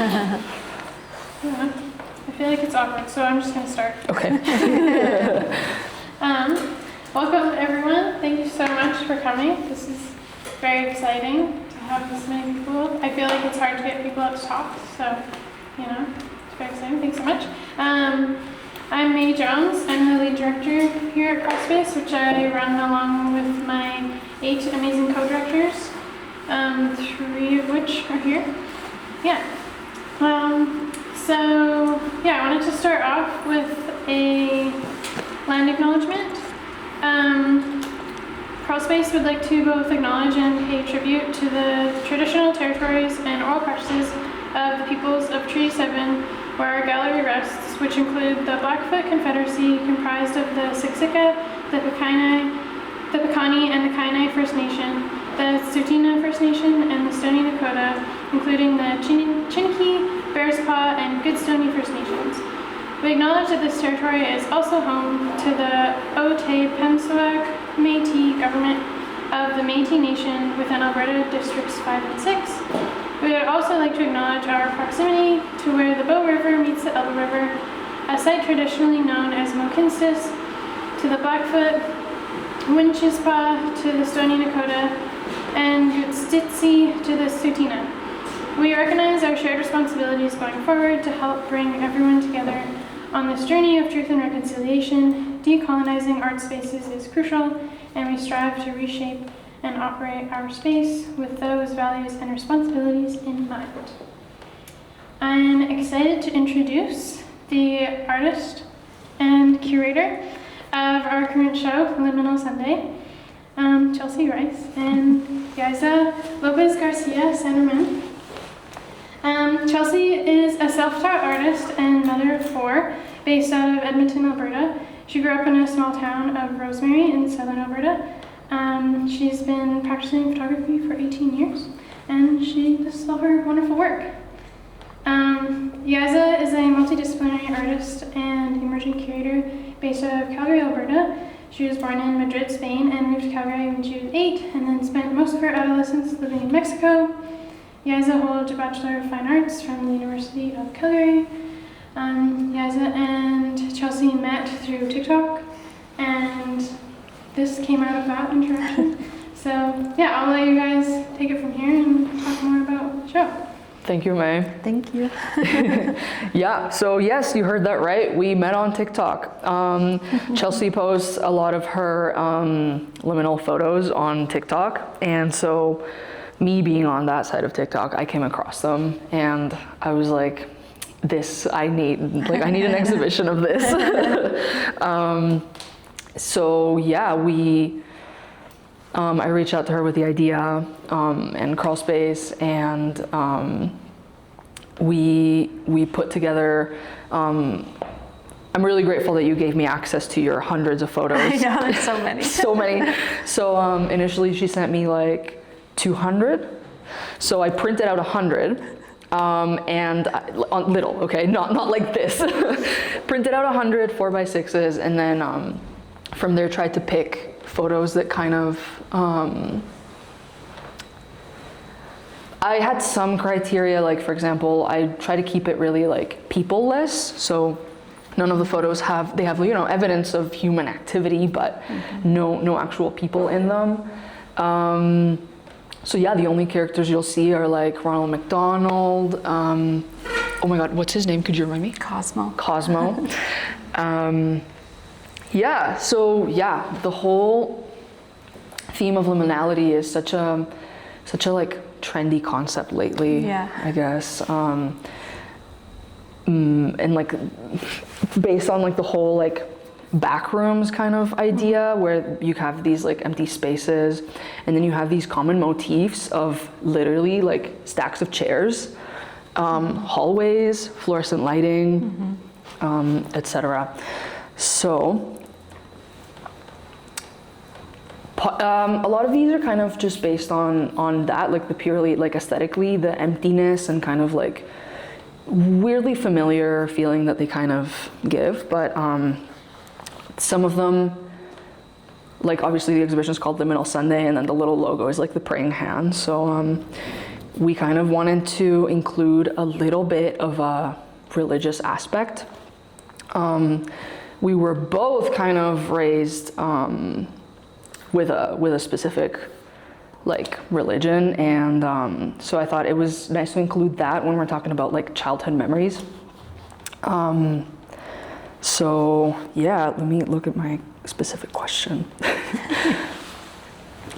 I feel like it's awkward, so I'm just going to start. Okay. Welcome, everyone. Thank you so much for coming. This is very exciting to have this many people. I feel like it's hard to get people out to talk, so, it's very exciting. Thanks so much. I'm May Jones. I'm the lead director here at Crosspace, which I run along with my 8 amazing co-directors, 3 of which are here. I wanted to start off with a land acknowledgement. Crosspace would like to both acknowledge and pay tribute to the traditional territories and oral practices of the peoples of Treaty 7, where our gallery rests, which include the Blackfoot Confederacy, comprised of the Siksika, the Piikani, and the Kainai First Nation, the Tsuut'ina First Nation, and the Stoney Nakoda, including the Chiniki, Bearspaw, and Goodstoney First Nations. We acknowledge that this territory is also home to the Otipemisiwak Métis government of the Métis Nation within Alberta Districts 5 and 6. We would also like to acknowledge our proximity to where the Bow River meets the Elbow River, a site traditionally known as Mohkinstsis, to the Blackfoot, Winchispa to the Stoney Nakoda, and Goodstoney to the Tsuut'ina. We recognize our shared responsibilities going forward to help bring everyone together on this journey of truth and reconciliation. Decolonizing art spaces is crucial, and we strive to reshape and operate our space with those values and responsibilities in mind. I'm excited to introduce the artist and curator of our current show, Liminal Sunday, Chelsey Rice, and Yaiza Lopez Garcia Sanderman. Chelsey is a self-taught artist and mother of 4, based out of Edmonton, Alberta. She grew up in a small town of Rosemary in southern Alberta. She's been practicing photography for 18 years, and this is all her wonderful work. Yaiza is a multidisciplinary artist and emerging curator based out of Calgary, Alberta. She was born in Madrid, Spain, and moved to Calgary when she was 8, and then spent most of her adolescence living in Mexico. Yaiza holds a Bachelor of Fine Arts from the University of Calgary. Yaiza and Chelsey met through TikTok, and this came out of that interaction. So I'll let you guys take it from here and talk more about the show. Thank you, May. Thank you. So yes, you heard that right. We met on TikTok. Chelsey posts a lot of her liminal photos on TikTok, and so me being on that side of TikTok, I came across them, and I was like, I need an exhibition of this. I reached out to her with the idea and crawl space, and we put together. I'm really grateful that you gave me access to your hundreds of photos. I know, there's so many. So many. So initially she sent me like 200. So I printed out 100. And on little, okay, not like this. Printed out 100 4x6s, and then from there tried to pick photos that kind of, I had some criteria, like for example, I try to keep it really like people-less, so none of the photos have evidence of human activity, but no actual people in them. The only characters you'll see are like Ronald McDonald. Oh my God, what's his name? Could you remind me? Cosmo. The whole theme of liminality is such a like trendy concept lately. Yeah. I guess. And like based on like the whole like backrooms kind of idea, where you have these like empty spaces, and then you have these common motifs of literally like stacks of chairs, hallways, fluorescent lighting, etc. So a lot of these are kind of just based on that, like the purely like aesthetically, the emptiness and kind of like weirdly familiar feeling that they kind of give, but some of them, like obviously the exhibition is called Liminal Sunday, and then the little logo is like the praying hand. So we kind of wanted to include a little bit of a religious aspect. We were both kind of raised with a specific like religion, and so I thought it was nice to include that when we're talking about like childhood memories. So yeah, let me look at my specific question.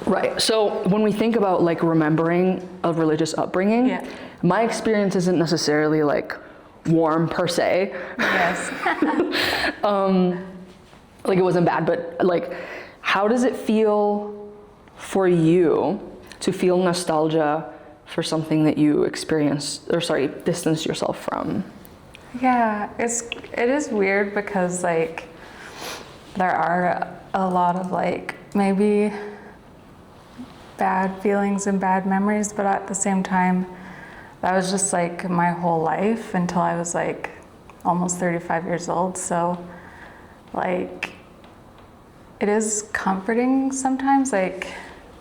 Right, so when we think about like remembering a religious upbringing, my experience isn't necessarily like warm per se. Yes. Like it wasn't bad, but like how does it feel for you to feel nostalgia for something that you experienced, or sorry, distanced yourself from? Yeah, it is weird because like there are a lot of like maybe bad feelings and bad memories, but at the same time, that was just like my whole life until I was like almost 35 years old. So like it is comforting sometimes, like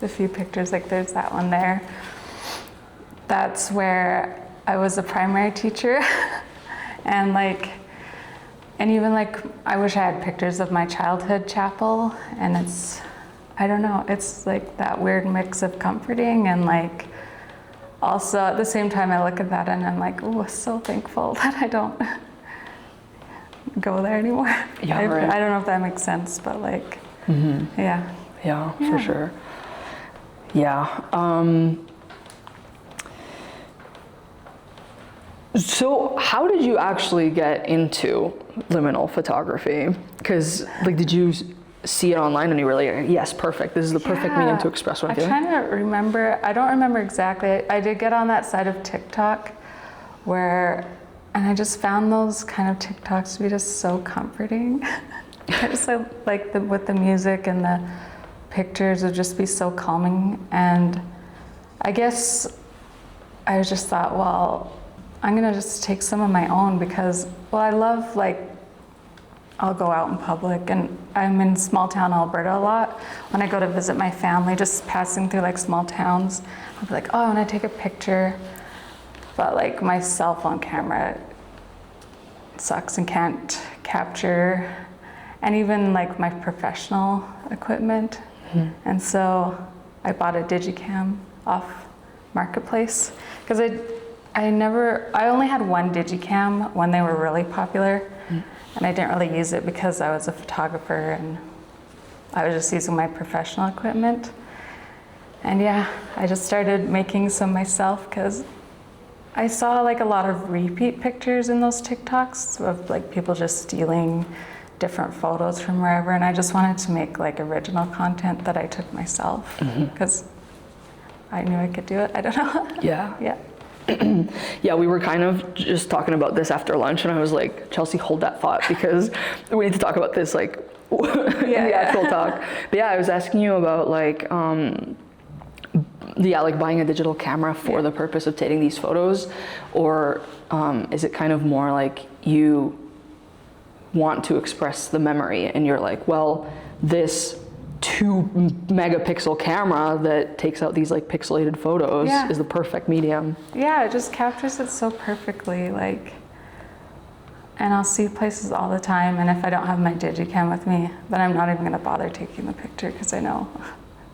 the few pictures, like there's that one there. That's where I was a primary teacher. And like, and even like, I wish I had pictures of my childhood chapel, and it's, I don't know, it's like that weird mix of comforting and like, also at the same time I look at that and I'm like, oh, so thankful that I don't go there anymore. Yeah, I right. don't know if that makes sense, but like, Yeah, for sure. Yeah. So how did you actually get into liminal photography? Because like, did you see it online and you were like, yes, perfect. This is the perfect medium to express what I'm feeling? I'm trying to remember. I don't remember exactly. I did get on that side of TikTok and I just found those kind of TikToks to be just so comforting. I just like with the music and the pictures would just be so calming. And I guess I just thought, well, I'm gonna just take some of my own because, well, I love like, I'll go out in public, and I'm in small town Alberta a lot. When I go to visit my family, just passing through like small towns, I'll be like, oh, I wanna take a picture. But like my cell phone camera sucks and can't capture, and even like my professional equipment. And so I bought a digicam off Marketplace because I only had one digicam when they were really popular, and I didn't really use it because I was a photographer and I was just using my professional equipment. And yeah, I just started making some myself because I saw like a lot of repeat pictures in those TikToks of like people just stealing different photos from wherever, and I just wanted to make like original content that I took myself because I knew I could do it. I don't know. Yeah. Yeah, we were kind of just talking about this after lunch, and I was like, Chelsey, hold that thought because we need to talk about this like in the actual talk. But yeah, I was asking you about like like buying a digital camera for the purpose of taking these photos, or is it kind of more like you want to express the memory and you're like, well, this 2 megapixel camera that takes out these like pixelated photos is the perfect medium. Yeah, it just captures it so perfectly, like, and I'll see places all the time, and if I don't have my digicam with me, then I'm not even gonna bother taking the picture because I know.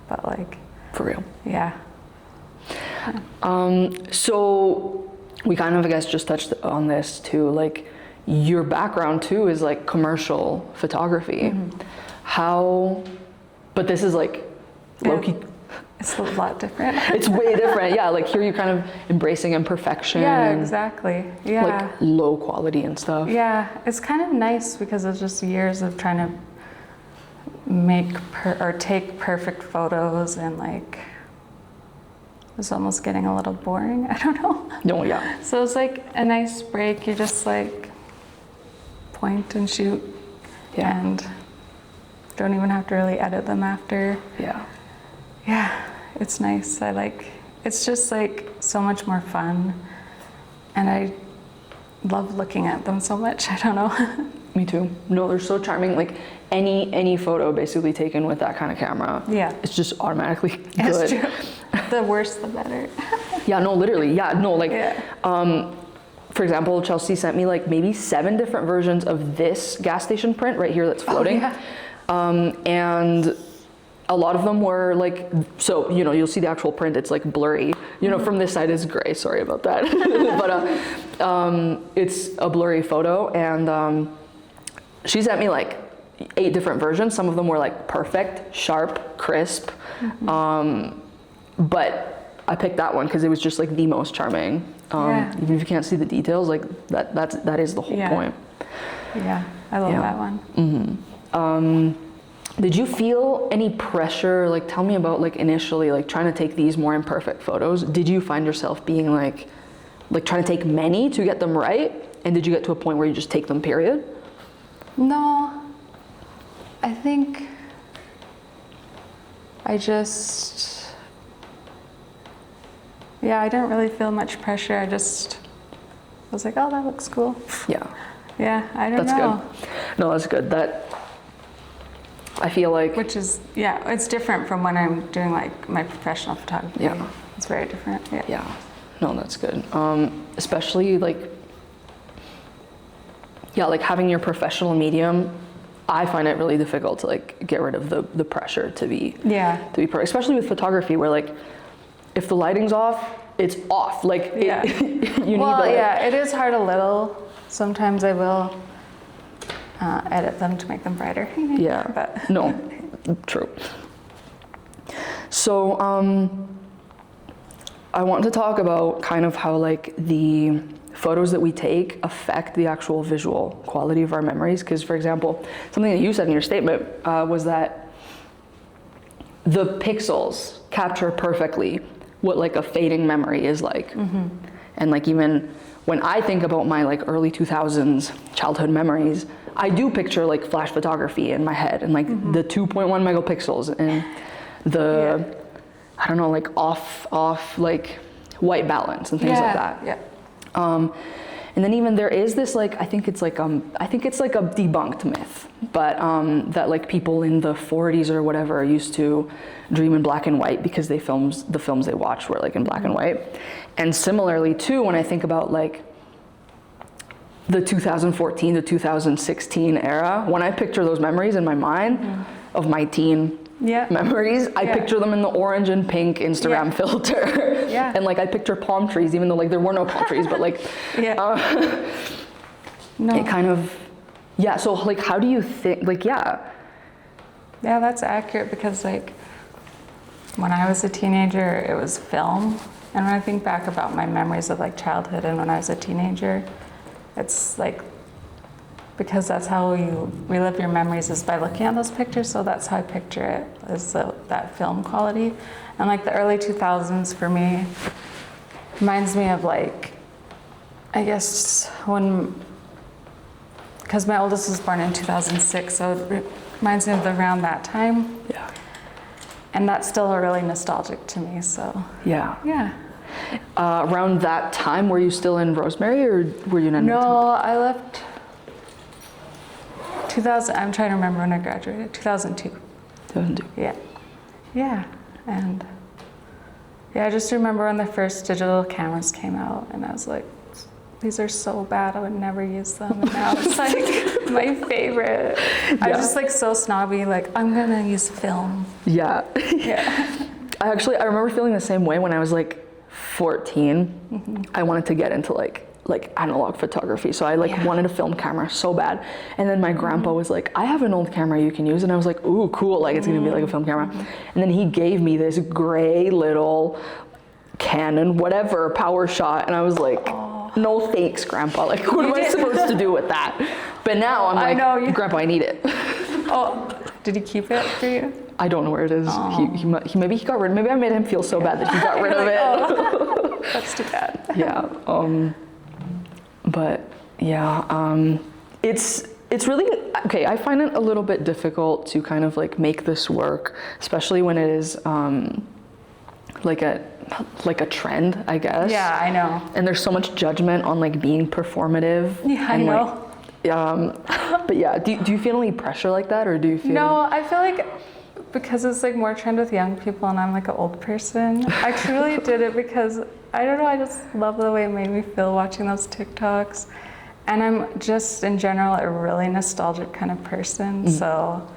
But like, For real. yeah. So we kind of, I guess, just touched on this too, like your background too is like commercial photography. But this is like low-key. It's a lot different. It's way different. Yeah, like here you're kind of embracing imperfection. Yeah, exactly. Yeah. Like low quality and stuff. Yeah, it's kind of nice because it's just years of trying to make take perfect photos, and like it's almost getting a little boring. I don't know. No, yeah. So it's like a nice break. You just like point and shoot, and don't even have to really edit them after. Yeah, it's nice. It's just like so much more fun, and I love looking at them so much. I don't know. Me too. No, they're so charming. Like any photo basically taken with that kind of camera, it's just automatically good. It's true. The worse, the better. Yeah, no, literally. Yeah, no, like, Yeah. for example, Chelsey sent me like maybe 7 different versions of this gas station print right here that's floating. Oh, yeah. And a lot of them were like, so, you know, you'll see the actual print, it's like blurry. You know, from this side is gray, sorry about that. But it's a blurry photo, and she sent me like 8 different versions. Some of them were like perfect, sharp, crisp. But I picked that one because it was just like the most charming. Even if you can't see the details, like that is the whole point. Yeah, I love that one. Did you feel any pressure, like tell me about like initially like trying to take these more imperfect photos? Did you find yourself being like trying to take many to get them right? And did you get to a point where you just take them, period? No, I think I just, I didn't really feel much pressure. I just was like, oh, that looks cool. Yeah. Yeah, I don't know. That's good. No, that's good. That, I feel like. Which is, it's different from when I'm doing like my professional photography. Yeah. It's very different. Yeah. Yeah. No, that's good. Especially like, like having your professional medium, I find it really difficult to like get rid of the pressure to be perfect, especially with photography, where like if the lighting's off, it's off. Like you need it is hard a little. Sometimes I will edit them to make them brighter. But no, true. So I want to talk about kind of how like the photos that we take affect the actual visual quality of our memories. Because, for example, something that you said in your statement was that the pixels capture perfectly what like a fading memory is like. And like even when I think about my like early 2000s childhood memories, I do picture like flash photography in my head and like the 2.1 megapixels and the I don't know, like off like white balance and things like that. Yeah. And then even there is this like I think it's like a debunked myth, but that like people in the 40s or whatever used to dream in black and white because the films they watched were like in black and white. And similarly too, when I think about like the 2014 to 2016 era, when I picture those memories in my mind of my teen memories, I picture them in the orange and pink Instagram filter. And like I picture palm trees, even though like there were no palm trees, but like it kind of so like how do you think like that's accurate, because like when I was a teenager it was film, and when I think back about my memories of like childhood and when I was a teenager, it's like, because that's how you relive your memories, is by looking at those pictures. So that's how I picture it, is that film quality. And like the early 2000s for me reminds me of like, I guess because my oldest was born in 2006, so it reminds me of around that time. And that's still really nostalgic to me, so. Around that time, were you still in Rosemary or were you in Edmonton? No, I left 2000, I'm trying to remember when I graduated, 2002. 2002. Yeah. And I just remember when the first digital cameras came out, and I was like, these are so bad, I would never use them. And now it's like my favorite. I was just like so snobby, like I'm gonna use film. I remember feeling the same way when I was like 14. I wanted to get into like analog photography, so I wanted a film camera so bad. And then my grandpa was like, I have an old camera you can use, and I was like, ooh, cool, like it's gonna be like a film camera. And then he gave me this gray little Canon whatever power shot, and I was like, no thanks, grandpa, like what am I supposed to do with that? But now I'm like, grandpa, I need it. Did he keep it for you? I don't know where it is. He maybe he got rid of it. Maybe I made him feel so bad that he got rid of it. That's too bad. It's really okay. I find it a little bit difficult to kind of like make this work, especially when it is like a trend, I guess. Yeah, I know. And there's so much judgment on like being performative. Yeah, I know. But yeah, do you feel any pressure like that, or do you feel? No, I feel like because it's like more trend with young people and I'm like an old person. I truly did it because, I don't know, I just love the way it made me feel watching those TikToks. And I'm just in general a really nostalgic kind of person. So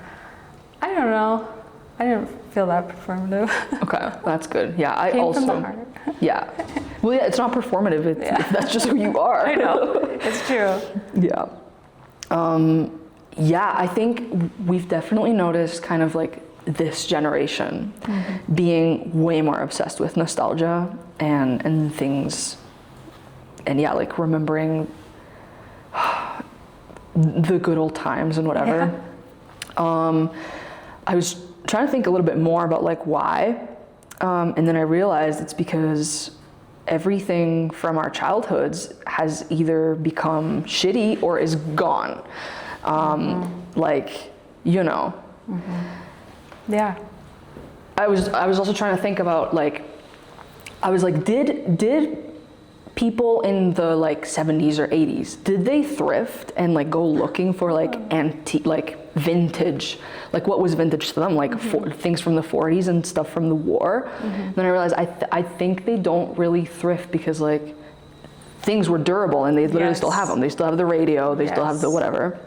I don't know. I didn't feel that performative. Okay, that's good. Yeah, I Came also. from the heart. Yeah. Well, yeah, it's not performative. It's, that's just who you are. I know. It's true. Yeah. Yeah, I think we've definitely noticed kind of like this generation being way more obsessed with nostalgia and things, and yeah, like remembering the good old times and whatever. Yeah. I was trying to think a little bit more about like why, and then I realized it's because everything from our childhoods has either become shitty or is gone. Like, you know. Yeah. I was also trying to think about like, I was like, did people in the like 70s or 80s, did they thrift and like go looking for like antique, like vintage, like what was vintage to them, like things from the 40s and stuff from the war? Then I realized I think they don't really thrift because like things were durable and they literally still have them. They still have the radio, they still have the whatever.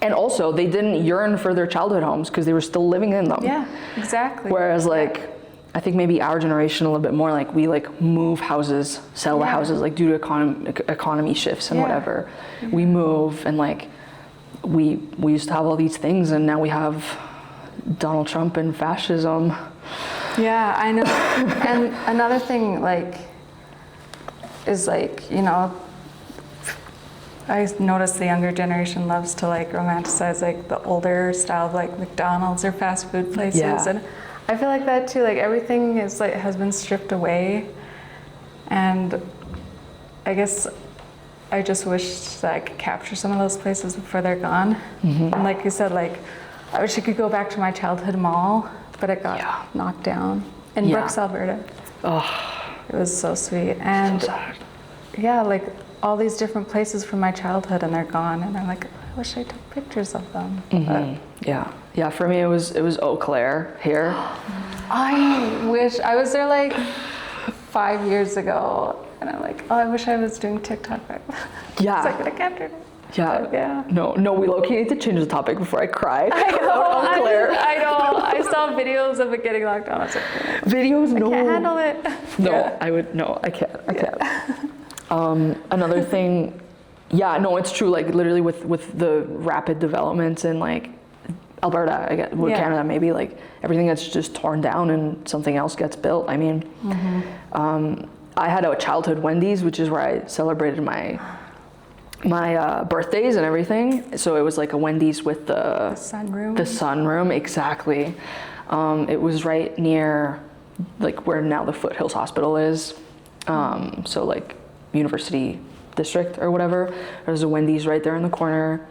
And also they didn't yearn for their childhood homes because they were still living in them. Yeah, exactly. Whereas like, I think maybe our generation a little bit more like we like move houses, sell the houses like due to economy shifts and whatever. We move and like we used to have all these things and now we have Donald Trump and fascism. Yeah, I know. And another thing like is like, you know, I noticed the younger generation loves to like romanticize like the older style of like McDonald's or fast food places, and I feel like that too. Like everything is like has been stripped away, and I guess I just wish that I could capture some of those places before they're gone. And like you said, like I wish I could go back to my childhood mall, but it got knocked down in Brooks, Alberta. Oh, it was so sweet, and so sad. Yeah, like all these different places from my childhood and they're gone, and I'm like, I wish I took pictures of them. Yeah, for me it was Eau Claire here. I wish I was there like 5 years ago, and I'm like, oh, I wish I was doing TikTok right now. Yeah. So I could have captured it. Yeah. But yeah. No, we low-key need to change the topic before I cry. I know. Eau Claire. I know. I saw videos of it getting locked down. I was like, Videos, no. I can't handle it. No, I can't. Another thing, it's true, like literally with the rapid developments in like Alberta, I guess, Canada maybe, like everything gets just torn down and something else gets built. I mean, I had a childhood Wendy's, which is where I celebrated my birthdays and everything. So it was like a Wendy's with the sunroom. The sunroom, exactly. It was right near like where now the Foothills Hospital is. So like University District or whatever. There's a Wendy's right there in the corner.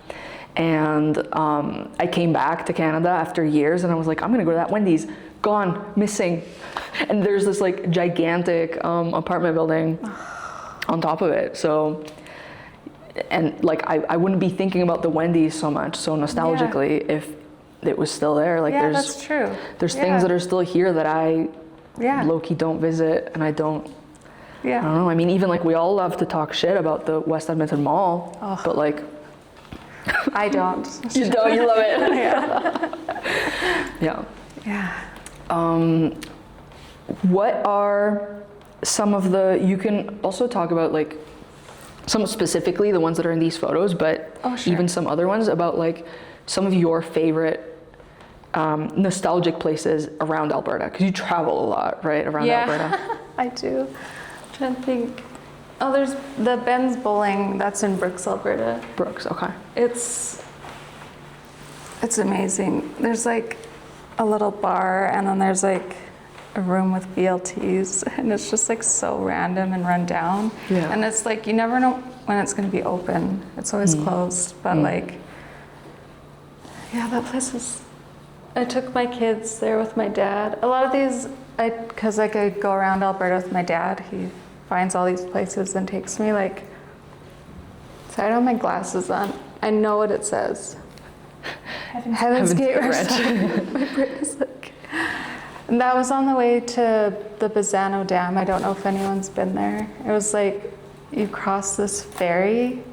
And I came back to Canada after years and I was like, I'm gonna go to that Wendy's. Gone, missing. And there's this like gigantic apartment building on top of it. So, and like I wouldn't be thinking about the Wendy's so much, so nostalgically, if it was still there. Like that's true. There's things that are still here that I low-key don't visit, and I don't I don't know. I mean, even like we all love to talk shit about the West Edmonton Mall, but like I don't. You don't. You love it. Yeah. What are some of the? You can also talk about like some specifically the ones that are in these photos, but even some other ones about like some of your favorite nostalgic places around Alberta, because you travel a lot, right, around Alberta. I do. I'm trying to think. Oh, there's the Ben's Bowling. That's in Brooks, Alberta. Brooks, okay. It's amazing. There's like a little bar, and then there's like a room with BLTs, and it's just like so random and run down. Yeah. And it's like you never know when it's going to be open. It's always closed, but like, that place is. I took my kids there with my dad. A lot of these, because I could go around Alberta with my dad. He finds all these places and takes me like. So I don't have my glasses on. I know what it says. Heaven's Gate Ranch. My brain is like... And that was on the way to the Bazzano Dam. I don't know if anyone's been there. It was like you cross this ferry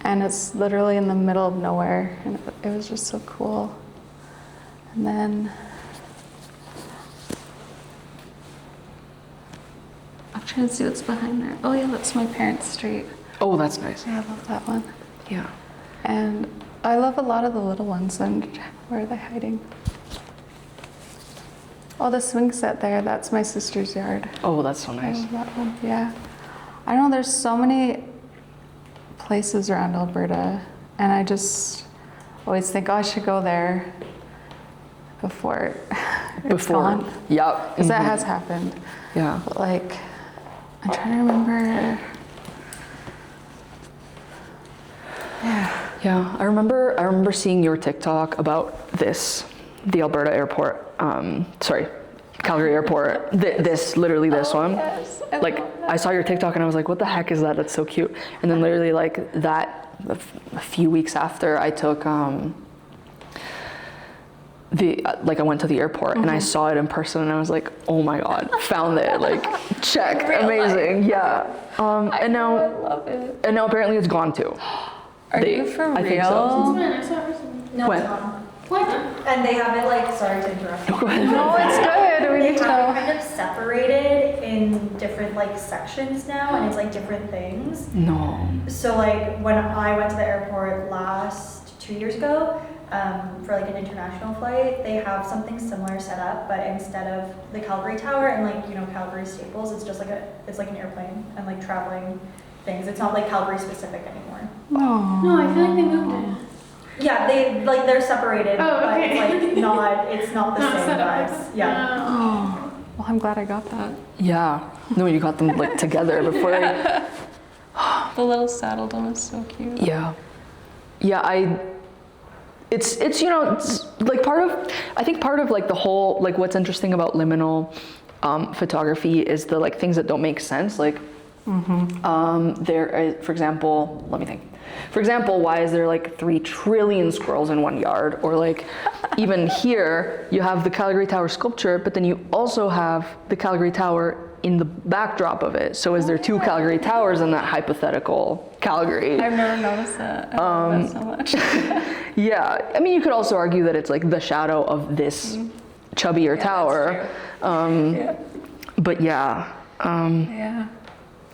and it's literally in the middle of nowhere. And it was just so cool. And then I'm trying to see what's behind there. Oh yeah, that's my parents' street. Oh, that's nice. Yeah, I love that one. Yeah. And I love a lot of the little ones. And where are they hiding? Oh, the swing set there, that's my sister's yard. Oh, that's so nice. I love that one, yeah. I don't know, there's so many places around Alberta, and I just always think, oh, I should go there before it's gone. Yep. Because that has happened. Yeah. But like, I'm trying to remember. Yeah. Yeah, I remember seeing your TikTok about the Alberta airport, Calgary airport, literally this one. Yes, I saw your TikTok and I was like, what the heck is that? That's so cute. And then literally like that, a few weeks after I took, I went to the airport and I saw it in person and I was like, oh my God, found it, like check, amazing, yeah. And now, I love it. And now apparently it's gone too. Are you for real? I think so. When I saw it recently. No, When? it's not. What? And they have it like, sorry to interrupt. Go ahead. No, it's good. We They need to have it know. kind of separated in different like sections now, and it's like different things. No. So like when I went to the airport 2 years ago, for like an international flight, they have something similar set up, but instead of the Calgary Tower and like, you know, Calgary Staples, it's just like it's like an airplane and like traveling things. It's not like Calgary specific anymore. Oh. No, I feel like they moved it. Yeah, they're separated, Oh, but okay. it's not the Not same set up. vibes. Yeah. Oh. Well, I'm glad I got that. Yeah. No, you got them like together before they. The little saddle dome is so cute. Yeah. Yeah, it's you know, it's like I think part of like the whole, like what's interesting about liminal photography is the like things that don't make sense. Like for example, let me think. For example, why is there like 3 trillion squirrels in one yard? Or like even here, you have the Calgary Tower sculpture, but then you also have the Calgary Tower in the backdrop of it. So is there 2 Calgary Towers in that hypothetical Calgary? I've never noticed that. I love that so much. Yeah, I mean, you could also argue that it's like the shadow of this chubbier tower. Yeah. But yeah, Yeah.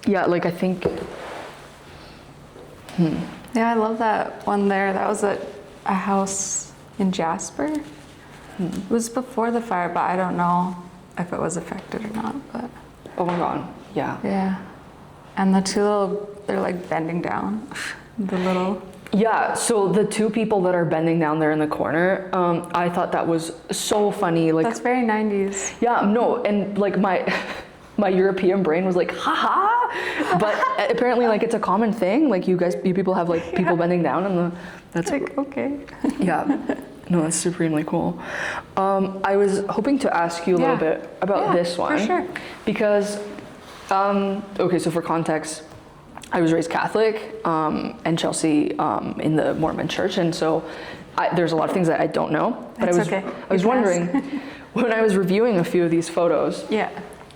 yeah, like I think, Yeah, I love that one there. That was at a house in Jasper. It was before the fire, but I don't know if it was affected or not. But oh my God, yeah. yeah, and the 2 little, they're like bending down. The little. Yeah, so the 2 people that are bending down there in the corner, I thought that was so funny. Like, That's very 90s. yeah, no, and like my European brain was like, haha, but apparently like it's a common thing. Like you people have like people bending down and that's Like, okay. yeah, no, that's supremely cool. I was hoping to ask you a little bit about this one. For sure. Because, okay, so for context, I was raised Catholic and Chelsey in the Mormon church, and so there's a lot of things that I don't know. But That's I was okay. I was You can wondering when I was reviewing a few of these photos. Yeah.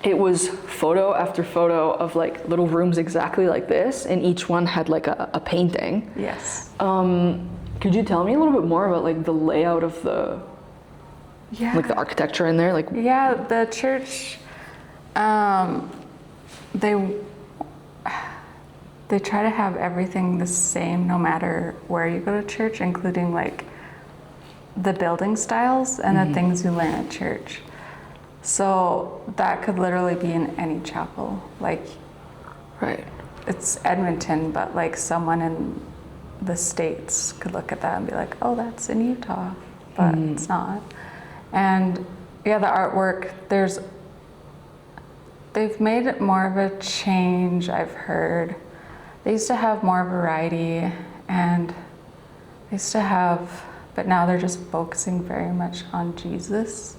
It was photo after photo of like little rooms exactly like this, and each one had like a painting. Yes. Could you tell me a little bit more about like the layout of the Yeah. like the architecture in there? Like Yeah, the church, they try to have everything the same no matter where you go to church, including like the building styles and the things you learn at church. So that could literally be in any chapel. Like right. it's Edmonton, but like someone in the States could look at that and be like, oh, that's in Utah, but it's not. And yeah, the artwork, they've made it more of a change, I've heard. They used to have more variety and they used to have, but now they're just focusing very much on Jesus.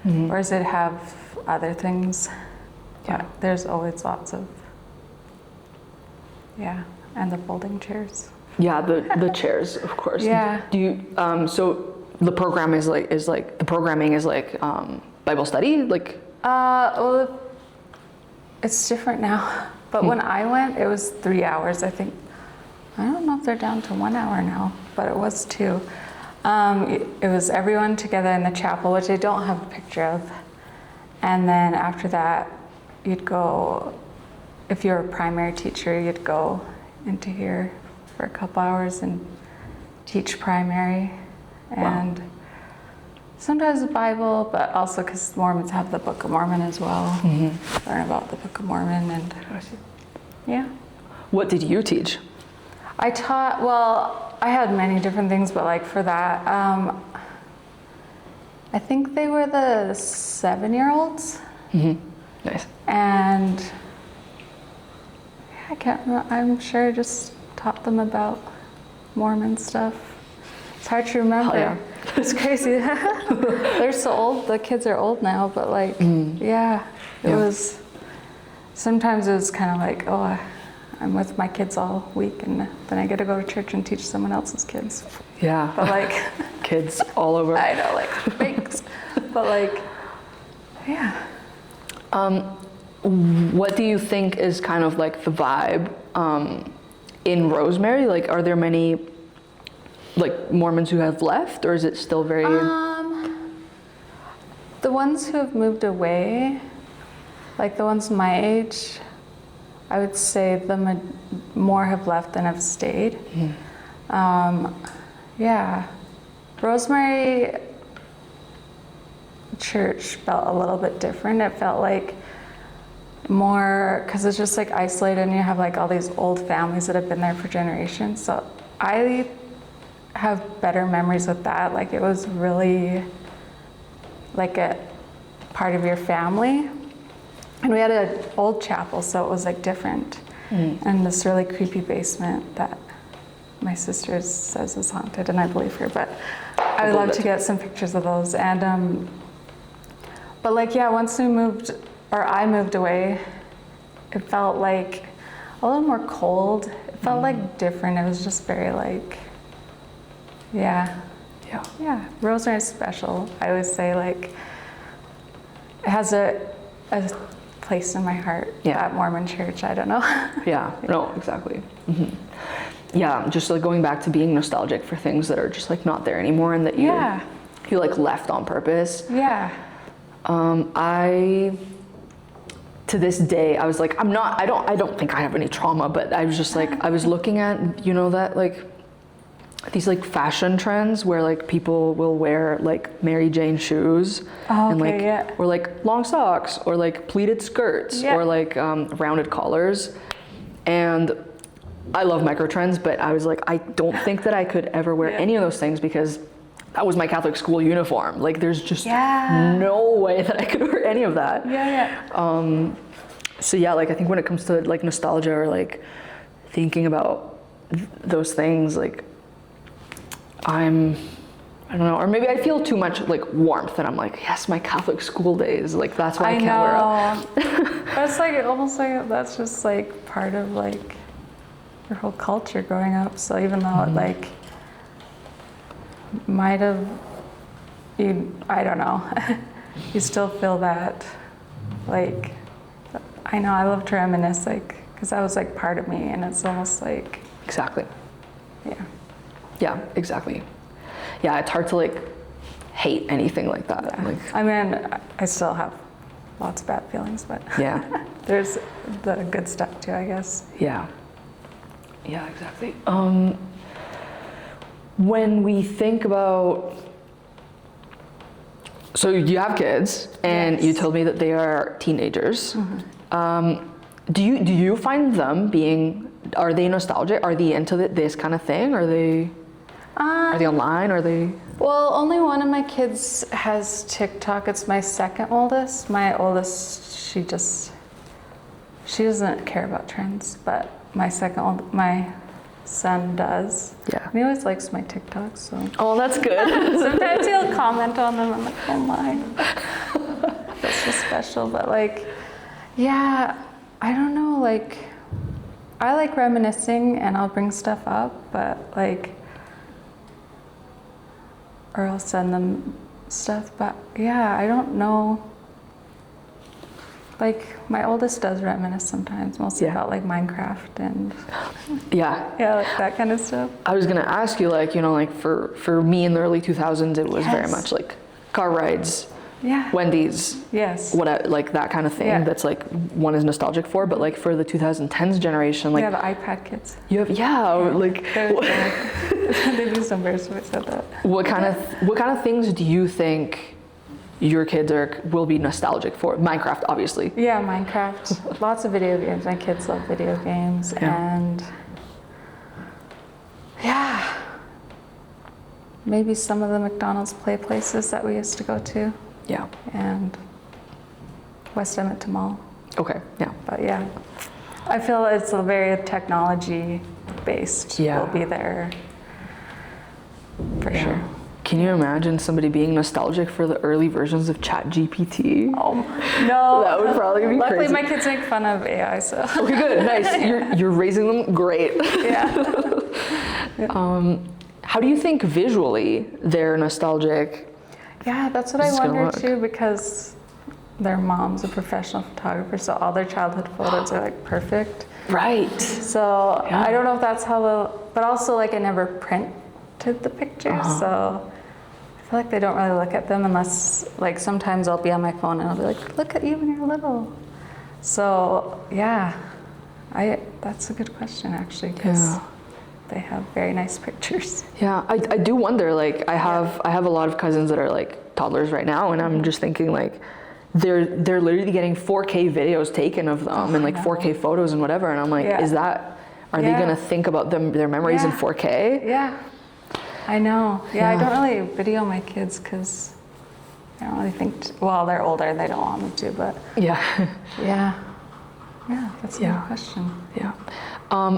Whereas they'd have other things. Yeah. But there's always lots of, yeah, and the folding chairs. Yeah, the chairs, of course. Yeah. Do you so the program is like the programming is like Bible study, like. Well, it's different now. But when I went, it was 3 hours, I think. I don't know if they're down to 1 hour now, but it was 2. It was everyone together in the chapel, which I don't have a picture of. And then after that, you'd go, if you're a primary teacher, you'd go into here for a couple hours and teach primary. And sometimes the Bible, but also because Mormons have the Book of Mormon as well. Learn about the Book of Mormon and yeah. What did you teach? I taught, well, I had many different things, but like for that, I think they were the 7-year-olds. Nice. And I can't remember, I'm sure I just taught them about Mormon stuff. It's hard to remember. Yeah. It's crazy. They're so old, the kids are old now, but like, yeah, it was, sometimes it was kind of like, oh, I'm with my kids all week and then I get to go to church and teach someone else's kids. Yeah. But like kids all over. I know, like fakes. But like, yeah. What do you think is kind of like the vibe in Rosemary? Like, are there many like Mormons who have left, or is it still very? The ones who have moved away, like the ones my age, I would say more have left than have stayed. Yeah, Rosemary Church felt a little bit different. It felt like more, because it's just like isolated and you have like all these old families that have been there for generations. So I have better memories with that. Like it was really like a part of your family. And we had an old chapel, so it was like different. And this really creepy basement that my sister says is haunted, and I believe her, but I would love to get some pictures of those. And, but like, yeah, once we moved, or I moved away, it felt like a little more cold. It felt like different. It was just very like, yeah. Rosemary's special. I always say like, it has a place in my heart, that Mormon church, I don't know. No, exactly. Yeah, just like going back to being nostalgic for things that are just like not there anymore and that you like left on purpose. I, to this day, I was like, I don't think I have any trauma, but I was just like, I was looking at, you know, that like these like fashion trends where like people will wear like Mary Jane shoes and like or like long socks or like pleated skirts or like rounded collars. And I love micro trends, but I was like, I don't think that I could ever wear any of those things because that was my Catholic school uniform. Like there's just no way that I could wear any of that. So yeah, like I think when it comes to like nostalgia or like thinking about those things, like I don't know, or maybe I feel too much like warmth and I'm like, yes, my Catholic school days, like that's why I can't wear it. That's like almost like that's just like part of like your whole culture growing up. So even though it like might have, I don't know, you still feel that like, I know I love to reminisce like, because that was like part of me and it's almost like. Exactly. Yeah, exactly. Yeah, it's hard to like hate anything like that. Like, I mean, I still have lots of bad feelings, but there's the good stuff too, I guess. Yeah, exactly. When we think about, so you have kids and you told me that they are teenagers. Do you find them being, are they nostalgic? Are they into this kind of thing? Are they online? Are they? Well, only one of my kids has TikTok. It's my second oldest. My oldest, she doesn't care about trends, but my son does. And he always likes my TikToks, so. Oh, that's good. Sometimes he'll comment on them. I'm like, oh my, that's so special. But like, yeah, I don't know. Like, I like reminiscing, and I'll bring stuff up, but like. or I'll send them stuff. But yeah, I don't know. Like my oldest does reminisce sometimes, mostly about like Minecraft and Yeah. yeah, like that kind of stuff. I was gonna ask you, like, you know, like for me in the early 2000s, it was very much like car rides, Yeah. Wendy's, Yes. like that kind of thing. Yeah. That's like one is nostalgic for, but like for the 2010s generation, like Yeah, the iPad kids. you have like They'd be so embarrassed if I said that. what kind of things do you think your kids will be nostalgic for? Minecraft, obviously. Yeah, Minecraft. Lots of video games. My kids love video games, and yeah, maybe some of the McDonald's play places that we used to go to, Yeah. and West Edmonton Mall. Okay. Yeah. But yeah, I feel it's a very technology based. Yeah. Will be there for Yeah. sure. Can you imagine somebody being nostalgic for the early versions of ChatGPT? Oh no, That would probably be Luckily, crazy. my kids make fun of AI, so Okay, good, nice. You're raising them great. yeah. How do you think visually they're nostalgic? Yeah, that's what I It's gonna wonder look. too, because their mom's a professional photographer, so all their childhood photos are like perfect. Right. So Yeah. I don't know if that's how but also like I never printed the pictures, so I feel like they don't really look at them unless, like, sometimes I'll be on my phone and I'll be like, look at you when you're little. So yeah, that's a good question actually, because Yeah. they have very nice pictures. Yeah, I do wonder, like, I have a lot of cousins that are like toddlers right now, and I'm just thinking like they're literally getting 4K videos taken of them and like 4K photos and whatever, and I'm like, Yeah. are they gonna think about their memories in Yeah. 4K? Yeah, I know. Yeah, I Yeah. don't really video my kids because I don't really think, well, they're older and they don't want me to, but Yeah. yeah. Yeah, that's a Yeah. good question. Yeah.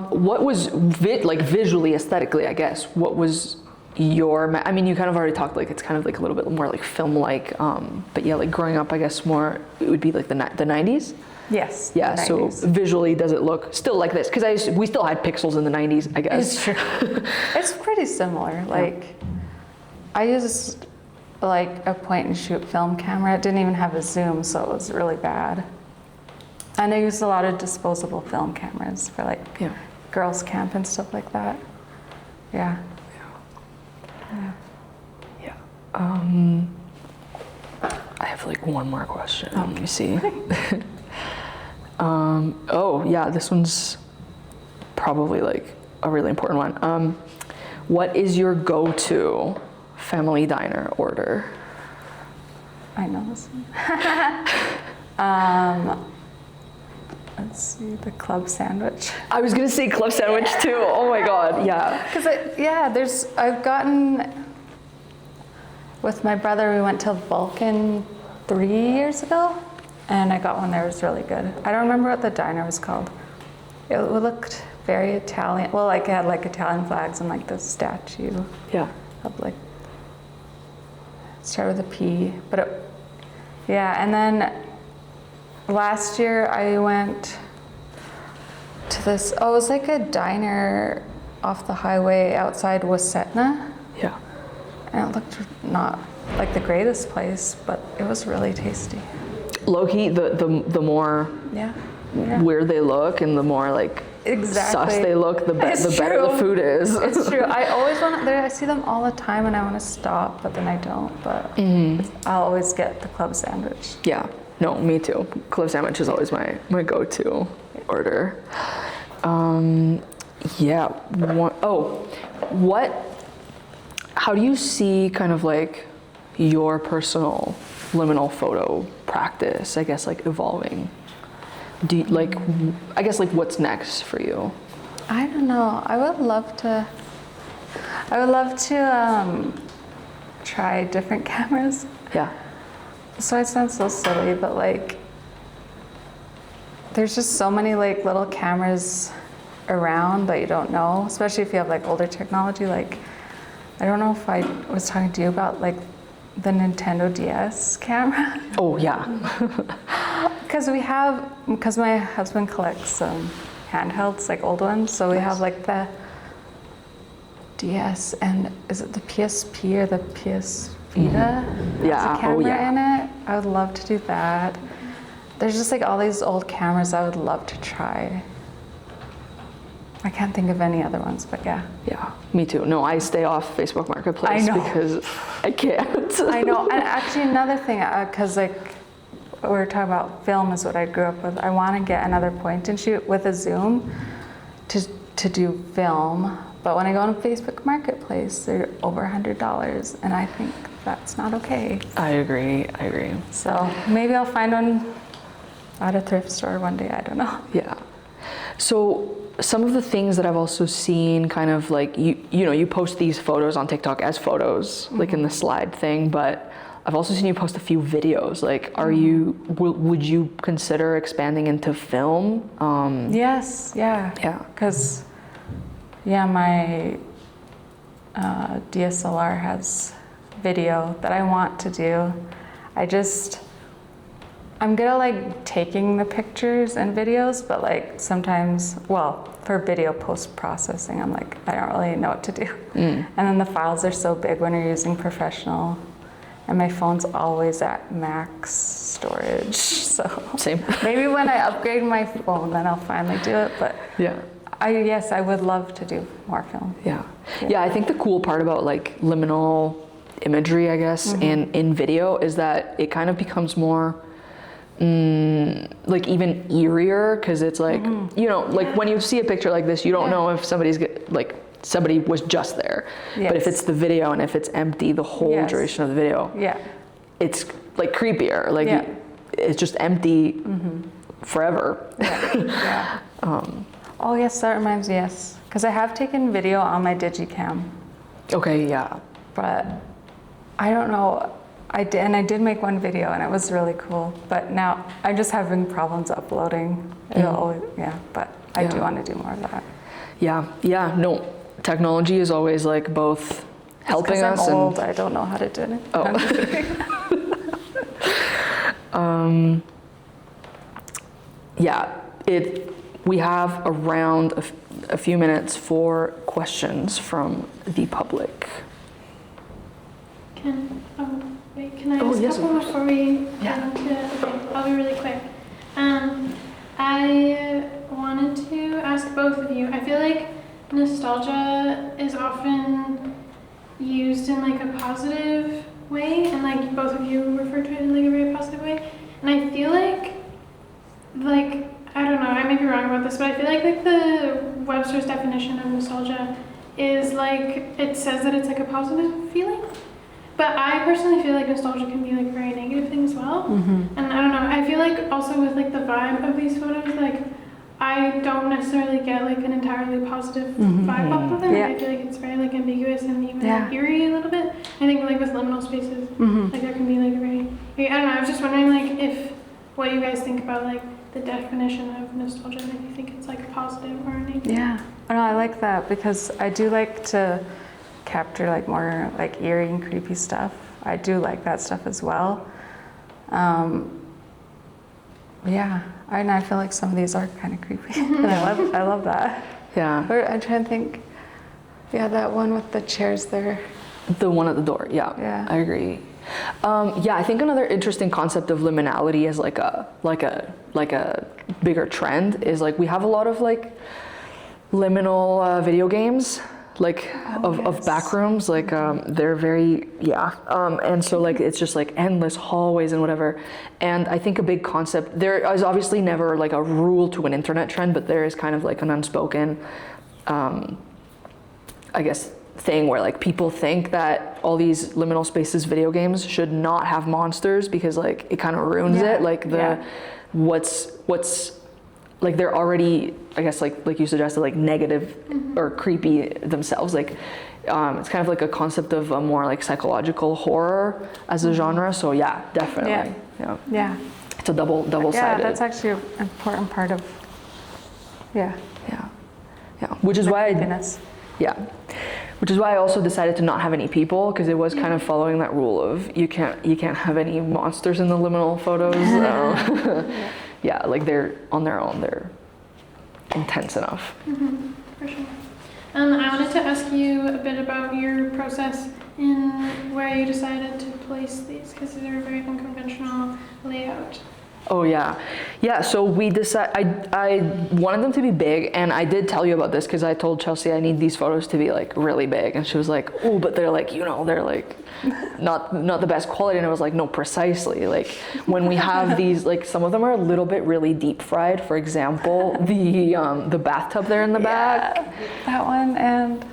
What was like visually, aesthetically, I guess, what was I mean, you kind of already talked, like, it's kind of like a little bit more like film-like, but yeah, like growing up, I guess more, it would be like the 90s? Yes. Yeah, the so 90s. visually, does it look still like this? Because we still had pixels in the 90s, I guess. It's true. It's pretty similar. Like, I used like a point and shoot film camera. It didn't even have a zoom, so it was really bad. And I used a lot of disposable film cameras for like Yeah. girls' camp and stuff like that. Yeah. Yeah. I have like one more question. Let me see. Oh yeah, this one's probably like a really important one. What is your go-to family diner order? I know this one. Let's see, the club sandwich. I was gonna say club sandwich too. Oh my god, yeah. Because I've gotten, with my brother, we went to Vulcan 3 years ago, and I got one there. It was really good. I don't remember what the diner was called. It looked very Italian. Well, like it had like Italian flags and like the statue Yeah. of like, start with a P, but and then last year I went to this, it was like a diner off the highway outside Wasetna, Yeah. and it looked not like the greatest place, but it was really tasty. Low-key, the more Yeah. weird they look and the more like Exactly. sus they look, the better the true. food is. It's true. I always want to, I see them all the time and I want to stop, but then I don't. But I'll always get the club sandwich. Yeah, no, me too. Club sandwich is always my go-to order. How do you see kind of like your personal liminal photo practice, I guess, like evolving? Do you, like, I guess, like, what's next for you? I don't know. I would love to try different cameras. Yeah. So I sound so silly, but like, there's just so many like little cameras around that you don't know, especially if you have like older technology. Like, I don't know if I was talking to you about like the Nintendo DS camera. Oh, yeah. Because my husband collects handhelds, like old ones, so we have like the DS, and is it the PSP or the PS Vita? Yeah, Has a camera oh yeah. in it. I would love to do that. There's just like all these old cameras I would love to try. I can't think of any other ones, but yeah. Yeah, me too. No, I stay off Facebook Marketplace I know. because I can't. I know. And actually another thing, because like we were talking about film is what I grew up with. I want to get another point and shoot with a zoom to do film. But when I go on Facebook Marketplace, they're over $100, and I think that's not okay. I agree. So maybe I'll find one at a thrift store one day, I don't know. Yeah. So some of the things that I've also seen, kind of like you know, you post these photos on TikTok as photos, like in the slide thing, but I've also seen you post a few videos. Like, would you consider expanding into film? Yes, yeah. Yeah. Because, yeah, my DSLR has video that I want to do. I'm good at like taking the pictures and videos, but like sometimes, well, for video post-processing, I'm like, I don't really know what to do. And then the files are so big when you're using professional, and my phone's always at max storage. So Same. maybe when I upgrade my phone, then I'll finally do it. But Yeah. yes, I would love to do more film. Yeah. I think the cool part about like liminal imagery, I guess, in video is that it kind of becomes more like even eerier, because it's like, you know, like when you see a picture like this, you don't know if somebody was just there. But if it's the video and if it's empty the whole duration of the video, it's like creepier. Like it's just empty forever. Oh yes, that reminds me, yes. Because I have taken video on my digicam. Okay, yeah. But I don't know, I did make one video and it was really cool. But now I'm just having problems uploading. It'll always, but I do want to do more of that. Yeah, no. Technology is always like both helping us I'm old, I don't know how to do it. We have around a few minutes for questions from the public. Can I ask yes, a couple before we get into I'll be really quick. I wanted to ask both of you. I feel like nostalgia is often used in like a positive way, and like both of you refer to it in like a very positive way. And I feel like I don't know, I may be wrong about this, but I feel like the Webster's definition of nostalgia is like, it says that it's like a positive feeling. But I personally feel like nostalgia can be like a very negative thing as well. And I don't know, I feel like also with like the vibe of these photos, like I don't necessarily get like an entirely positive vibe off of them. I feel like it's very like ambiguous and even like eerie a little bit. I think like with liminal spaces, like there can be like a very, I don't know, I was just wondering like if what you guys think about like the definition of nostalgia, if you think it's like positive or negative. Yeah, I know, I like that because I do like to capture like more like eerie and creepy stuff. I do like that stuff as well. And I feel like some of these are kind of creepy. And I love that. Yeah. I'm trying to think. Yeah, that one with the chairs there. The one at the door. Yeah. I agree. I think another interesting concept of liminality is like a bigger trend is like we have a lot of like liminal video games of back rooms, like they're very and so like it's just like endless hallways and whatever. And I think a big concept, there is obviously never like a rule to an internet trend, but there is kind of like an unspoken I guess thing where like people think that all these liminal spaces video games should not have monsters because like it kind of ruins it, like what's like they're already, I guess like you suggested, like negative or creepy themselves. Like it's kind of like a concept of a more like psychological horror as a genre. So yeah, definitely. Yeah. It's a double-sided. Yeah, that's actually an important part of. Yeah. Which is why happiness. Which is why I also decided to not have any people, because it was kind of following that rule of you can't have any monsters in the liminal photos. Like they're on their own, they're intense enough. For sure. I wanted to ask you a bit about your process in where you decided to place these, because they're a very unconventional layout. Oh yeah. So we decided, I wanted them to be big, and I did tell you about this because I told Chelsey I need these photos to be like really big, and she was like, oh, but they're like, they're like not the best quality. And I was like, no, precisely. Like when we have these, like some of them are a little bit really deep fried. For example, the bathtub there in the back. That one and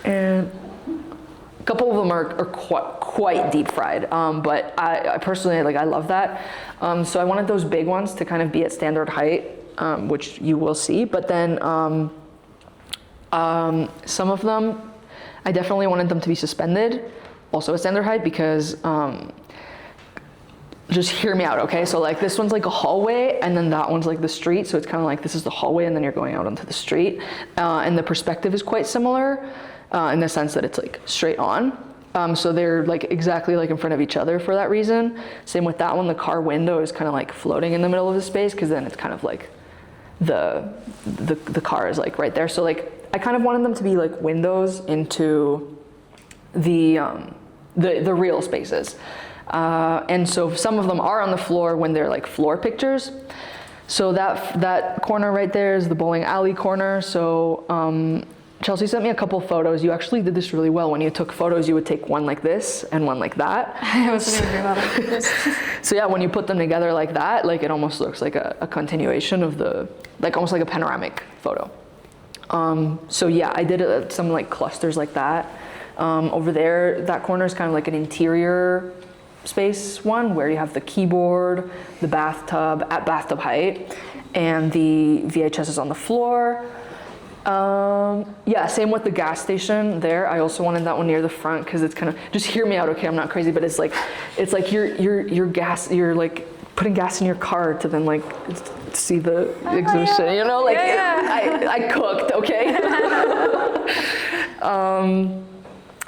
a couple of them are quite deep fried, but I personally, like, I love that. So I wanted those big ones to kind of be at standard height, which you will see, but then some of them, I definitely wanted them to be suspended, also at standard height, because just hear me out, okay? So like this one's like a hallway, and then that one's like the street, so it's kind of like this is the hallway, and then you're going out onto the street, and the perspective is quite similar. In the sense that it's like straight on. So they're like exactly like in front of each other for that reason. Same with that one, the car window is kind of like floating in the middle of the space, because then it's kind of like the car is like right there. So like I kind of wanted them to be like windows into the real spaces. And so some of them are on the floor when they're like floor pictures. So that corner right there is the bowling alley corner. So Chelsey sent me a couple photos. You actually did this really well. When you took photos, you would take one like this and one like that. I wasn't even doing that. So yeah, when you put them together like that, like it almost looks like a continuation of like almost like a panoramic photo. So yeah, I did some like clusters like that. Over there, that corner is kind of like an interior space one where you have the keyboard, the bathtub at bathtub height, and the VHS is on the floor. Yeah, same with the gas station there. I also wanted that one near the front because it's kind of, just hear me out, okay? I'm not crazy, but it's like you're like putting gas in your car to then like see the exhibition, like I cooked, okay?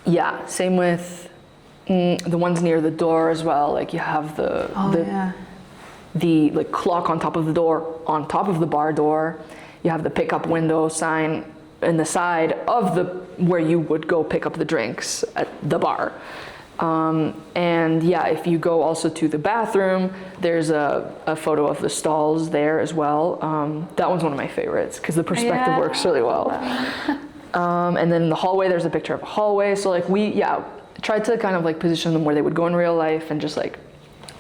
Yeah, same with the ones near the door as well. Like you have the like clock on top of the door, on top of the bar door. You have the pickup window sign in the side of where you would go pick up the drinks at the bar. And yeah, if you go also to the bathroom, there's a photo of the stalls there as well. That one's one of my favorites because the perspective works really well. And then in the hallway, there's a picture of a hallway. So like we tried to kind of like position them where they would go in real life, and just like,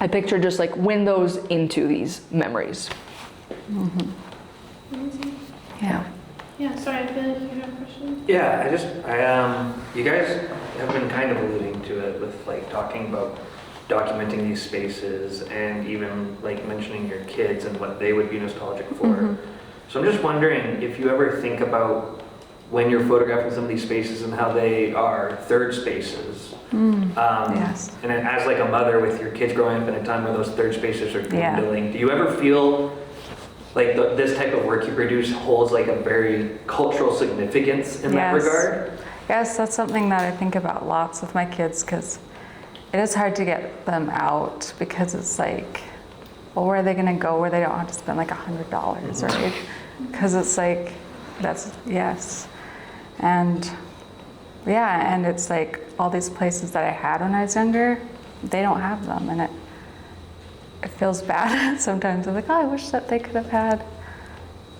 I pictured just like windows into these memories. Mm-hmm. Yeah, sorry, I feel like you have a question. Yeah, you guys have been kind of alluding to it with like talking about documenting these spaces and even like mentioning your kids and what they would be nostalgic for. Mm-hmm. So I'm just wondering if you ever think about when you're photographing some of these spaces and how they are third spaces. Yes. And as like a mother with your kids growing up in a time where those third spaces are dwindling, do you ever feel like this type of work you produce holds like a very cultural significance in that regard? Yes, that's something that I think about lots with my kids, because it is hard to get them out, because it's like, well, where are they going to go where they don't have to spend like $100, right? Because it's like, and and it's like all these places that I had when I was younger, they don't have them, and it feels bad sometimes. I'm like, oh, I wish that they could have had,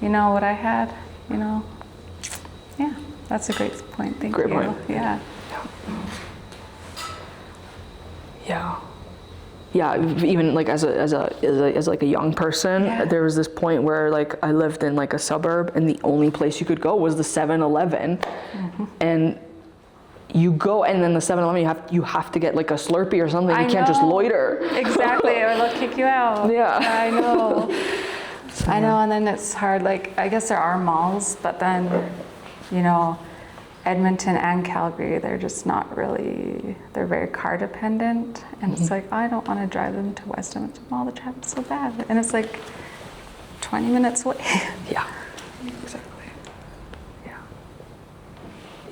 what I had, Yeah, that's a great point. Thank you. Great point. Yeah. Even like as like a young person, there was this point where like I lived in like a suburb, and the only place you could go was the 7-Eleven, and you go, and then the 7-Eleven, you have to get like a Slurpee or something. You can't just loiter. Exactly, or they'll kick you out. Yeah. I know. I know, and then it's hard. Like, I guess there are malls, but then, Edmonton and Calgary, they're just not really, they're very car dependent. And it's like, I don't want to drive them to West Edmonton Mall. The traffic's so bad. And it's like 20 minutes away. Yeah, exactly. Yeah.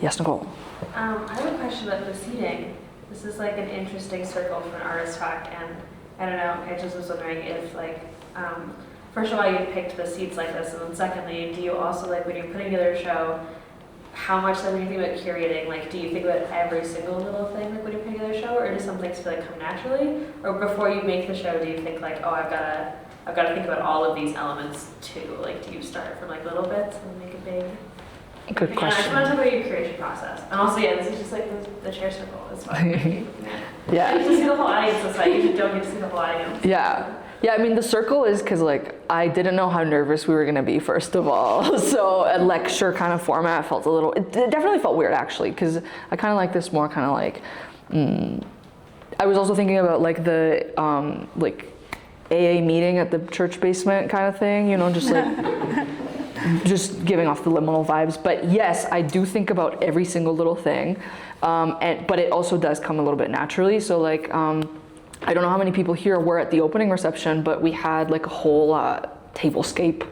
Yes, Nicole? I have a question about the seating. This is like an interesting circle for an artist talk, and I don't know, I just was wondering if like, first of all, you picked the seats like this, and then secondly, do you also like when you're putting together a show, how much then when you think about curating, like, do you think about every single little thing like when you're picking a show, or do some things feel like come naturally? Or before you make the show, do you think like, oh, I've got to think about all of these elements too? Like, do you start from like little bits and make it big? Good question. I just want to talk about your creation process. And also, yeah, this is just like the chair circle. It's fine. Yeah. You get to see the whole audience. That's why you usually don't get to see the whole audience. Yeah. Yeah, I mean, the circle is because, like, I didn't know how nervous we were going to be, first of all. So a lecture kind of format felt a little, it definitely felt weird, actually, because I kind of like this more kind of like, I was also thinking about, like, the, like, AA meeting at the church basement kind of thing, you know, just like, just giving off the liminal vibes. But yes, I do think about every single little thing, but it also does come a little bit naturally. So, like, I don't know how many people here were at the opening reception, but we had like a whole tablescape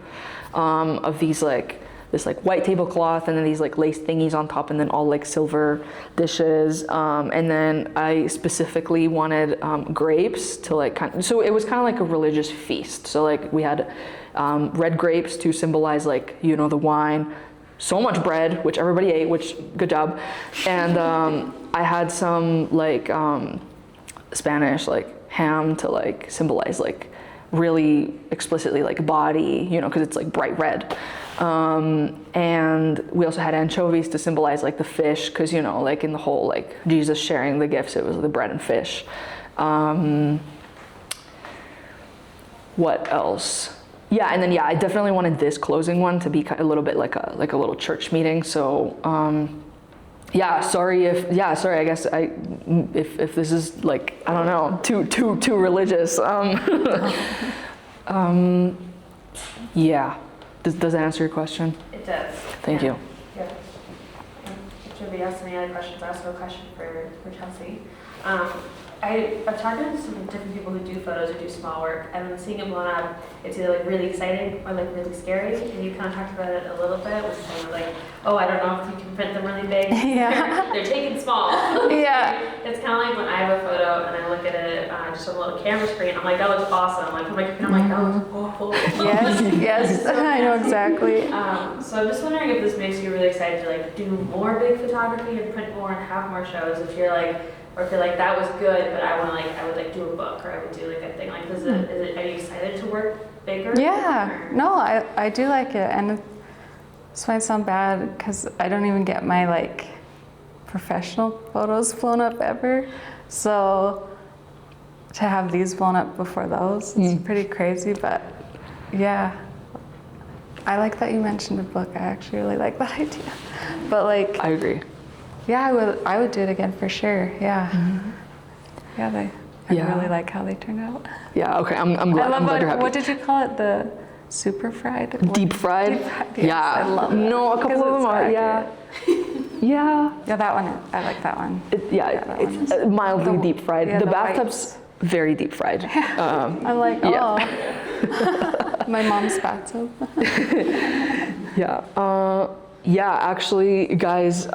of these like this like white tablecloth, and then these like lace thingies on top, and then all like silver dishes. And then I specifically wanted grapes to like so it was kind of like a religious feast. So like we had red grapes to symbolize like, you know, the wine. So much bread, which everybody ate, which good job. And I had some like Spanish like ham to like symbolize like really explicitly like body, you know, because it's like bright red. And we also had anchovies to symbolize like the fish, because, you know, like in the whole like Jesus sharing the gifts, it was the bread and fish. What else? Yeah, and then yeah, I definitely wanted this closing one to be a little bit like a little church meeting. So yeah, sorry, I guess if this is like, I don't know, too religious. Yeah. Does that answer your question? It does. Thank you. Yeah. If anybody else has any other questions, I also have a question for Chelsey. I've talked to some different people who do photos or do small work, and then seeing it blown up, it's either like really exciting or like really scary. And you kind of talked about it a little bit, with kind of like, oh, I don't know if you can print them really big. Yeah. They're taken small. Yeah. It's kind of like when I have a photo and I look at it just on a little camera screen, I'm like, that looks awesome. Like, I'm like, that looks awful. Yes, I know exactly. So I'm just wondering if this makes you really excited to like do more big photography and print more and have more shows. If you're like, or if you're like, that was good, but I would like do a book, or I would do like a thing. Like, are you excited to work bigger? Yeah, or? no, I do like it, and this might sound bad because I don't even get my like professional photos blown up ever. So to have these blown up before those, it's pretty crazy. But yeah, I like that you mentioned a book. I actually really like that idea. But like, I agree. Yeah, I would do it again for sure. Yeah. Yeah, I Yeah. really like how they turned out. Yeah, okay, I'm glad, I'm glad you're happy. What did you call it? The super fried? Deep fried? Deep fried, yes, Yeah. I love that. No, a couple of them are, yeah. Yeah. Yeah, that one, I like that one. That it's mildly deep fried. yeah, the the bathtub's very deep fried. I'm like, oh. My mom's bathtub. Yeah. Yeah, actually, guys,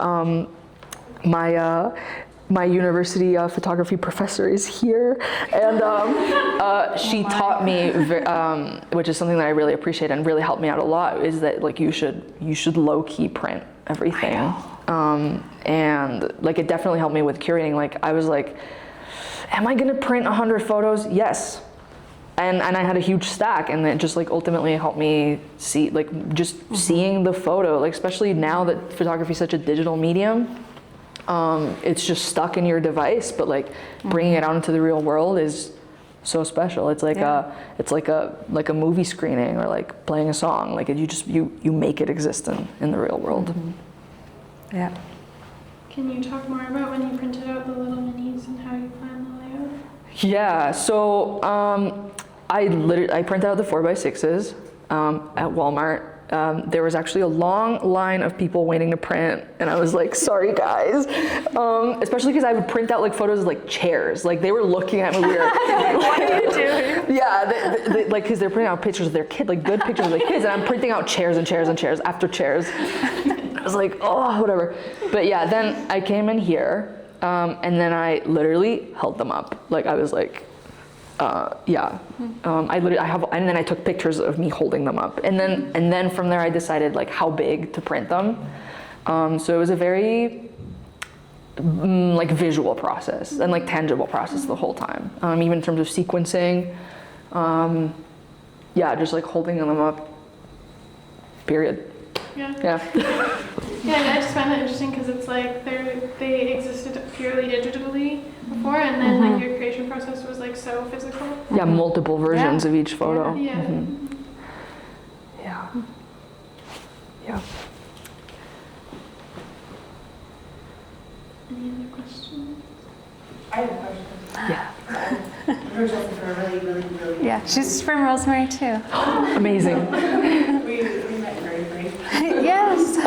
my university photography professor is here, and she taught me, which is something that I really appreciate and really helped me out a lot, is that like you should low key print everything, and like it definitely helped me with curating. Like I was like, am I gonna print 100 photos? Yes. And I had a huge stack, and it just like ultimately helped me see like just seeing the photo, like especially now that photography is such a digital medium. It's just stuck in your device, but like bringing it out into the real world is so special. It's like a movie screening, or like playing a song. Like you make it exist in the real world. Yeah. Can you talk more about when you printed out the little minis and how you planned the layout? Yeah, so I printed out the 4x6s at Walmart. There was actually a long line of people waiting to print, and I was like, sorry guys. Especially because I would print out like photos of like chairs. Like they were looking at me weird. What are you doing? Yeah, they, like because they're printing out pictures of their kid, like good pictures of their kids, and I'm printing out chairs and chairs and chairs after chairs. I was like, oh, whatever. But yeah, then I came in here, and then I literally held them up. Like I was like, yeah. And then I took pictures of me holding them up, and then from there I decided like how big to print them. So it was a very like visual process and like tangible process the whole time, even in terms of sequencing. Yeah, just like holding them up, period. Yeah. Yeah. Yeah, and I just find that interesting because it's like they existed purely digitally before, and then like your creation process was like so physical. Yeah, multiple versions of each photo. Yeah. Yeah. Yeah. Any other questions? I have a question. Yeah. I've known Chelsey for a really Yeah, she's from Rosemary too. Amazing. we met briefly. Yes. This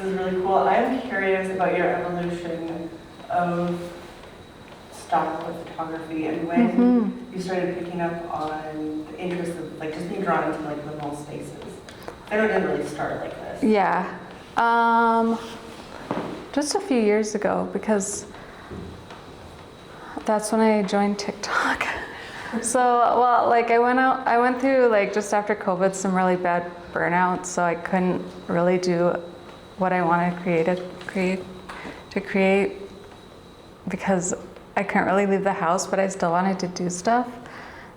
is really cool. I'm curious about your evolution of style of photography and when you started picking up on the interest of like just being drawn into like liminal spaces. I know it didn't really start like this. Yeah. Just a few years ago, because that's when I joined TikTok. So, well, like I went through like just after COVID some really bad burnout, so I couldn't really do what I wanted to create because I couldn't really leave the house, but I still wanted to do stuff.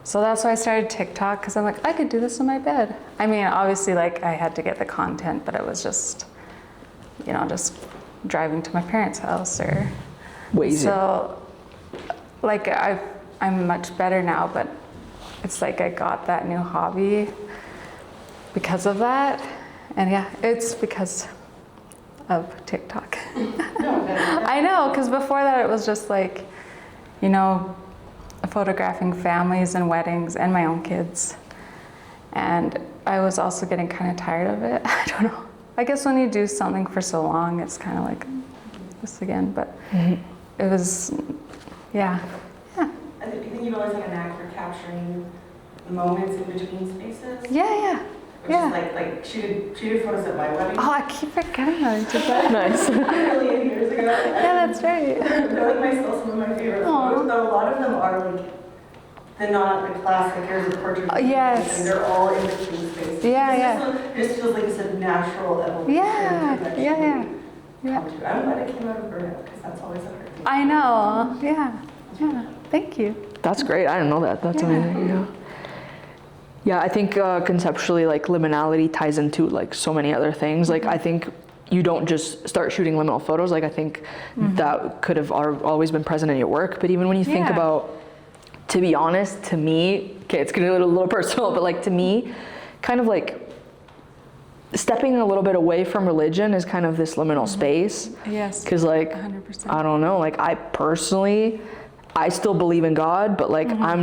So that's why I started TikTok, because I'm like, I could do this in my bed. I mean, obviously, like I had to get the content, but it was just, just driving to my parents' house or. Way easier. So, like I'm much better now, but it's like I got that new hobby because of that, and yeah, it's because of TikTok. I know, because before that it was just like, photographing families and weddings and my own kids, and I was also getting kind of tired of it. I don't know. I guess when you do something for so long, it's kind of like this again, but it was, yeah. I think you've always had a knack for capturing the moments in between spaces. Yeah. Which is like she did photos at my wedding. Oh, I keep forgetting that I did that. Nice. A million years ago. Yeah, that's right. They're like still some of my favorite photos, though a lot of them are like the classic, here's a portrait. Yes. And they're all in between spaces. Yeah. It just feels like it's a natural evolution. Yeah. Come to. I'm glad it came out of burnout, because that's always a hard thing. I know. Yeah. Thank you. That's great. I didn't know that. That's amazing. Yeah. Yeah, I think conceptually, like liminality ties into like so many other things. Like I think you don't just start shooting liminal photos. Like I think that could have always been present in your work. But even when you think about, to be honest, to me, okay, it's getting a little personal, but like to me, kind of like stepping a little bit away from religion is kind of this liminal space. Yes. Because like, 100%. I don't know, like I personally, I still believe in God, but like I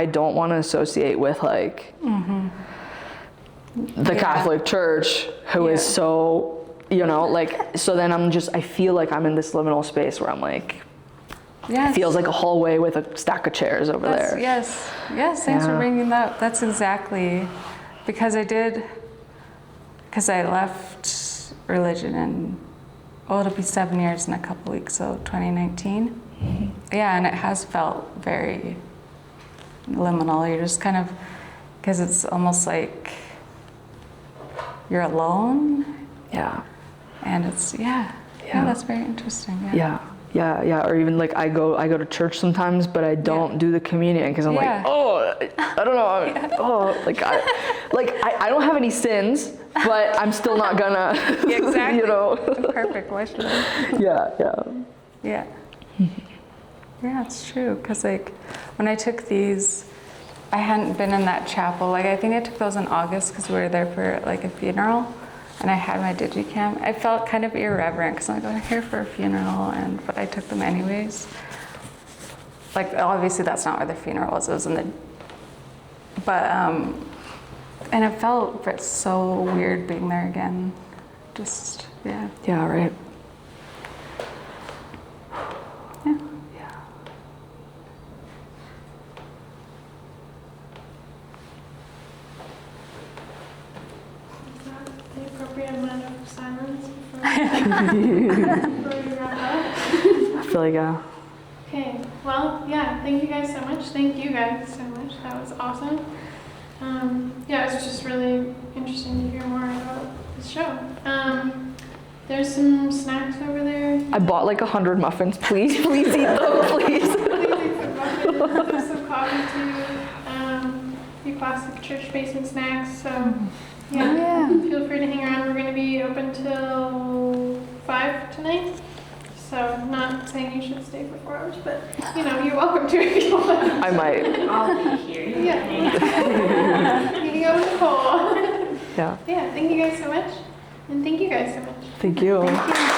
don't want to associate with like the Catholic Church, who is so, like, so then I feel like I'm in this liminal space where I'm like, it feels like a hallway with a stack of chairs over there. Yes, thanks for bringing that up. That's exactly, because I left religion in, it'll be 7 years in a couple weeks, so 2019. Yeah, and it has felt very liminal. You're just kind of, because it's almost like you're alone. Yeah. And it's, that's very interesting. Yeah. Or even like I go to church sometimes, but I don't do the communion because I'm like, I don't know. I don't have any sins, but I'm still not gonna, Exactly. Perfect question. Yeah. Yeah, it's true. Because like when I took these, I hadn't been in that chapel. Like I think I took those in August because we were there for like a funeral, and I had my digicam. I felt kind of irreverent because I'm like, I'm here for a funeral, but I took them anyways. Like obviously that's not where the funeral was. It was in the, and it felt so weird being there again. Just Yeah, right. The appropriate amount of silence before you wrap up. I feel like Okay, well, thank you guys so much. Thank you guys so much. That was awesome. It was just really interesting to hear more about the show. There's some snacks over there. I bought like 100 muffins. Please eat them, please. Please eat some muffins. There's some coffee too. Your classic church basement snacks. So yeah, feel free to hang around. We're gonna be open till 5 tonight. So not saying you should stay for 4 hours, but you're welcome to if you want. I might. I'll be here. Yeah. You can go with Nicole. Yeah. Yeah, thank you guys so much. And thank you guys so much. Thank you. Thank you.